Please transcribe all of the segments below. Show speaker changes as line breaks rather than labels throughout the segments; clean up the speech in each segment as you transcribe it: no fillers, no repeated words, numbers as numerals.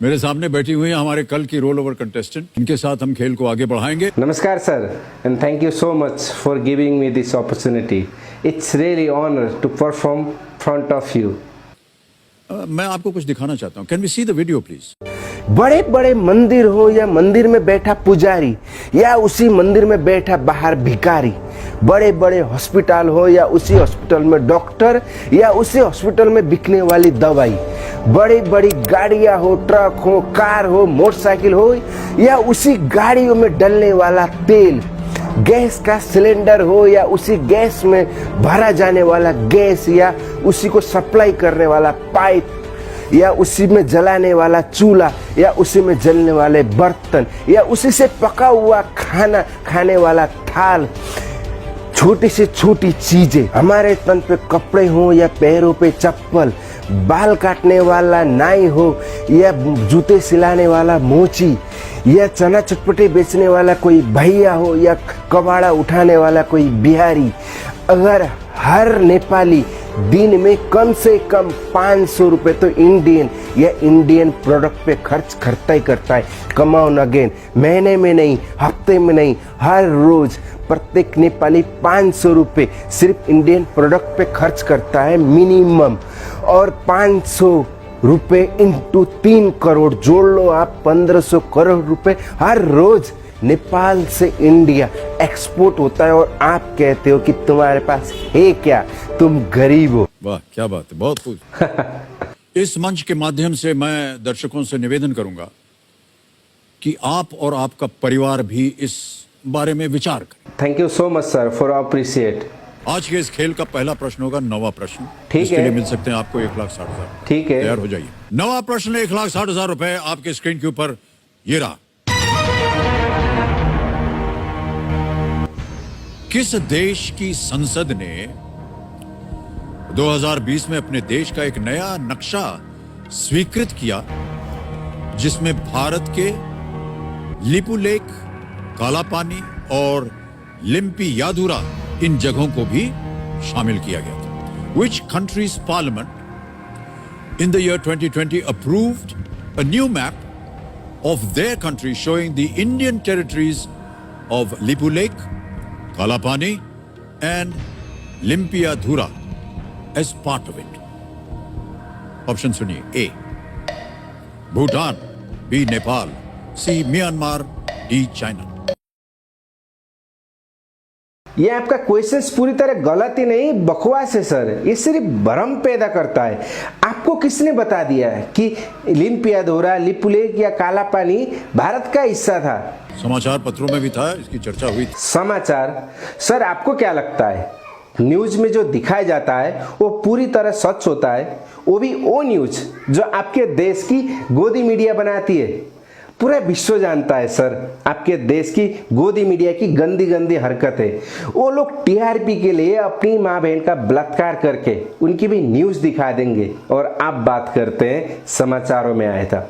मेरे सामने बैठी हुई हैं हमारे कल की रोल ओवर कंटेस्टेंट, इनके साथ हम खेल को आगे बढ़ाएंगे।
Namaskar sir, and thank you so much for giving me this opportunity. It's really honor to perform front of you.
मैं आपको कुछ दिखाना चाहता हूँ। Can we see the video please?
बड़े बड़े मंदिर हो या मंदिर में बैठा पुजारी या उसी मंदिर में बैठा बाहर भिखारी, बड़े बड़े हॉस्पिटल हो या उसी हॉस्पिटल में डॉक्टर या उसी हॉस्पिटल में बिकने वाली दवाई, बड़ी बड़ी गाड़ियां हो, ट्रक हो, कार हो, मोटरसाइकिल हो या उसी गाड़ियों में डलने वाला तेल, गैस का सिलेंडर हो या उसी गैस में भरा जाने वाला गैस या उसी को सप्लाई करने वाला पाइप या उसी में जलाने वाला चूल्हा या उसी में जलने वाले बर्तन या उसी से पका हुआ खाना खाने वाला थाल, छोटी से छोटी चीजें, हमारे तन पे कपड़े हो या पैरों पे चप्पल, बाल काटने वाला नाई हो या जूते सिलाने वाला मोची या चना चटपटे बेचने वाला कोई भैया हो या कबाड़ा उठाने वाला कोई बिहारी, अगर हर नेपाली दिन में कम से कम 500 रुपए तो इंडियन प्रोडक्ट पे खर्च करता ही करता है। कमाओ अगेन, महीने में नहीं, हफ्ते में नहीं, हर रोज प्रत्येक नेपाली 500 रुपए सिर्फ इंडियन प्रोडक्ट पे खर्च करता है मिनिमम, और 500 रुपए इंटू 3 करोड़ जोड़ लो आप, 1500 करोड़ रुपए हर रोज नेपाल से इंडिया एक्सपोर्ट होता है, और आप कहते हो कि तुम्हारे पास है क्या, तुम गरीब हो।
वाह क्या बात है, बहुत खूब। इस मंच के माध्यम से मैं दर्शकों से निवेदन करूंगा कि आप और आपका परिवार भी इस बारे में विचार करें।
Thank you so much sir for appreciate.
आज के इस खेल का पहला प्रश्न होगा 9वां प्रश्न।
ठीक
इसके
है,
लिए मिल सकते हैं आपको 1,60,000।
ठीक है,
तैयार हो जाइए। 9वां प्रश्न 1,60,000 रुपए आपके स्क्रीन के ऊपर ये रहा। किस देश की संसद ने 2020 में अपने देश का एक नया नक्शा स्वीकृत किया, जिसमें भारत के लिपुलेख, कालापानी और लिम्पियाधुरा इन जगहों को भी शामिल किया गया था? Which country's parliament in the year 2020 approved a new map of their country showing the Indian territories of Lipulekh, Kalapani and Limpiyadhura as part of it? Option सुनिए। ए भूटान, बी नेपाल, सी म्यांमार, डी चाइना।
ये आपका questions पूरी तरह गलत ही नहीं, बकवास है sir. ये सिर्फ भ्रम पैदा करता है। आपको किसने बता दिया है कि लिम्पियाधोरा, लिपुलेख या काला पानी भारत का हिस्सा था?
समाचार पत्रों में भी था, इसकी चर्चा हुई थी।
समाचार सर, आपको क्या लगता है न्यूज में जो दिखाया जाता है वो पूरी तरह सच होता है? वो भी वो न्यूज जो आपके देश की गोदी मीडिया बनाती है। पूरा विश्व जानता है सर आपके देश की गोदी मीडिया की गंदी गंदी हरकत है। वो लोग टीआरपी के लिए अपनी माँ बहन का बलात्कार करके उनकी भी न्यूज दिखा देंगे, और आप बात करते हैं समाचारों में आया था।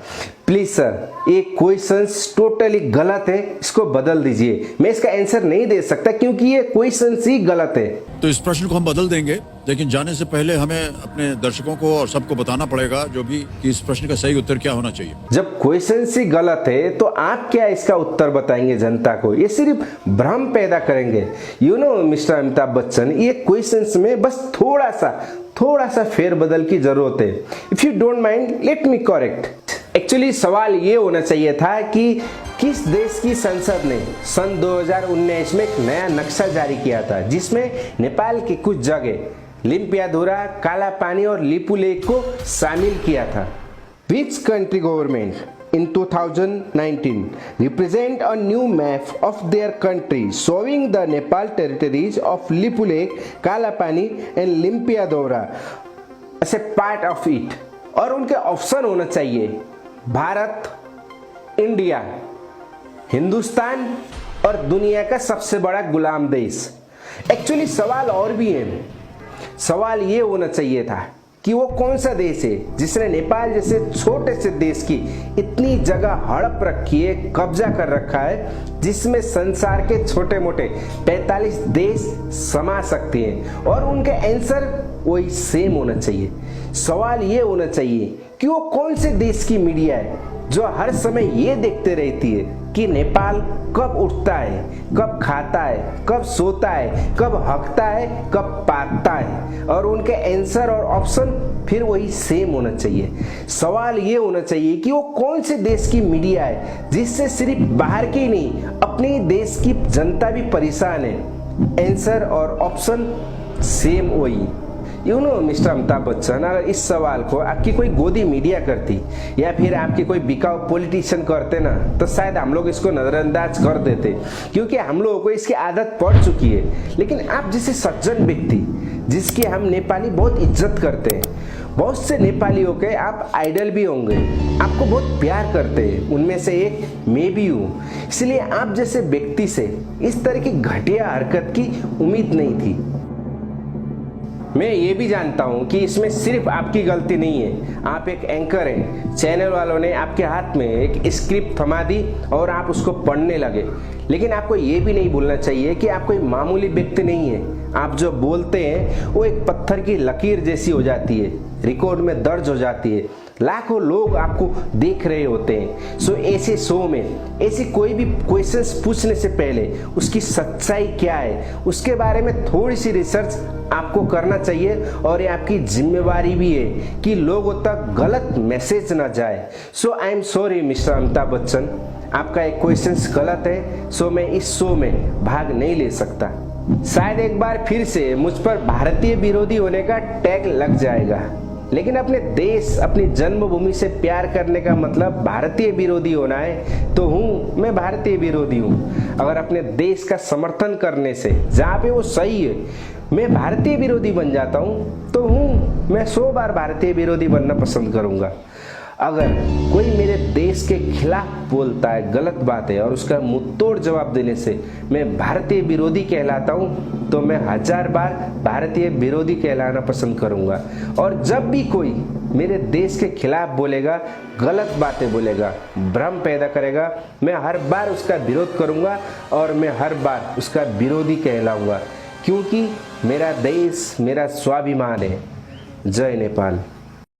प्लीज सर, ये क्वेश्चंस टोटली गलत है, इसको बदल दीजिए। मैं इसका आंसर नहीं दे सकता क्योंकि ये क्वेश्चंस ही गलत है।
तो इस प्रश्न को हम बदल देंगे, लेकिन जाने से पहले हमें अपने दर्शकों को और सबको बताना पड़ेगा जो भी कि इस प्रश्न का सही उत्तर क्या होना चाहिए।
जब क्वेश्चंस ही गलत है तो आप क्या इसका उत्तर बताएंगे जनता को? ये सिर्फ भ्रम पैदा करेंगे। You know mister Amitabh Bachchan, ये क्वेश्चंस में बस थोड़ा सा फेरबदल की जरूरत है। If you don't mind, let me correct. Actually सवाल ये होना चाहिए था कि किस देश की संसद ने सन 2019 में एक नया नक्शा जारी किया था, जिसमें नेपाल की कुछ जगह लिम्पियाधुरा, काला पानी और लिपुलेख को शामिल किया था। Which country government in 2019 represent a new map of their country showing the Nepal territories of Lipulekh, Kalapani and Limpiyadhura as a part of it? और उनके ऑप्शन होना चाहिए भारत, इंडिया, हिंदुस्तान और दुनिया का सबसे बड़ा गुलाम देश। एक्चुअली सवाल और भी है। सवाल ये होना चाहिए था कि वो कौन सा देश है जिसने नेपाल जैसे छोटे से देश की इतनी जगह हड़प रखी है, कब्जा कर रखा है, जिसमें संसार के छोटे मोटे 45 देश समा सकते हैं, और उनके आंसर वही सेम होना चाहिए। सवाल ये होना चाहिए कि वो कौन से देश की मीडिया है जो हर समय ये देखते रहती है कि नेपाल कब उठता है, कब खाता है, कब सोता है, कब हकता है, कब पाता है, और उनके आंसर और ऑप्शन फिर वही सेम होना चाहिए। सवाल ये होना चाहिए कि वो कौन से देश की मीडिया है जिससे सिर्फ बाहर की नहीं अपने देश की जनता भी परेशान है। आंसर और ऑप्शन सेम वही। मिस्टर अमिताभ बच्चन, अगर इस सवाल को आपकी कोई गोदी मीडिया करती या फिर आपके कोई बिकाऊ पॉलिटिशियन करते ना, तो शायद हम लोग इसको नजरअंदाज कर देते, क्योंकि हम लोगों को इसकी आदत पड़ चुकी है। लेकिन आप जैसे सज्जन व्यक्ति जिसकी हम नेपाली बहुत इज्जत करते हैं, बहुत से नेपालियों के आप आइडल भी होंगे, आपको बहुत प्यार करते हैं, उनमें से एक मैं भी हूँ। इसलिए आप जैसे व्यक्ति से इस तरह की घटिया हरकत की उम्मीद नहीं थी। मैं ये भी जानता हूँ कि इसमें सिर्फ आपकी गलती नहीं है। आप एक एंकर हैं, चैनल वालों ने आपके हाथ में एक स्क्रिप्ट थमा दी और आप उसको पढ़ने लगे। लेकिन आपको ये भी नहीं भूलना चाहिए कि आप कोई मामूली व्यक्ति नहीं है। आप जो बोलते हैं वो एक पत्थर की लकीर जैसी हो जाती है, रिकॉर्ड में दर्ज हो जाती है, लाखों लोग आपको देख रहे होते हैं। सो ऐसे शो में ऐसी कोई भी क्वेश्चंस पूछने से पहले उसकी सच्चाई क्या है उसके बारे में थोड़ी सी रिसर्च आपको करना चाहिए, और ये आपकी जिम्मेवारी भी है कि लोगों तक गलत मैसेज ना जाए। So I am sorry mister Amitabh Bachchan, आपका एक क्वेश्चन गलत है, सो मैं इस शो में भाग नहीं ले सकता। शायद एक बार फिर से मुझ पर भारतीय विरोधी होने का टैग लग जाएगा, लेकिन अपने देश, अपनी जन्मभूमि से प्यार करने का मतलब भारतीय विरोधी होना है तो मैं भारतीय विरोधी हूँ। अगर अपने देश का समर्थन करने से जहाँ पे वो सही है मैं भारतीय विरोधी बन जाता हूँ तो मैं 100 बार भारतीय विरोधी बनना पसंद करूँगा। अगर कोई मेरे देश के खिलाफ बोलता है, गलत बात है, और उसका मुंहतोड़ जवाब देने से मैं भारतीय विरोधी कहलाता हूँ तो मैं 1000 बार भारतीय विरोधी कहलाना पसंद करूँगा। और जब भी कोई मेरे देश के खिलाफ बोलेगा, गलत बातें बोलेगा, भ्रम पैदा करेगा, मैं हर बार उसका विरोध करूँगा और मैं हर बार उसका विरोधी कहलाऊँगा, क्योंकि मेरा देश मेरा स्वाभिमान है। जय नेपाल।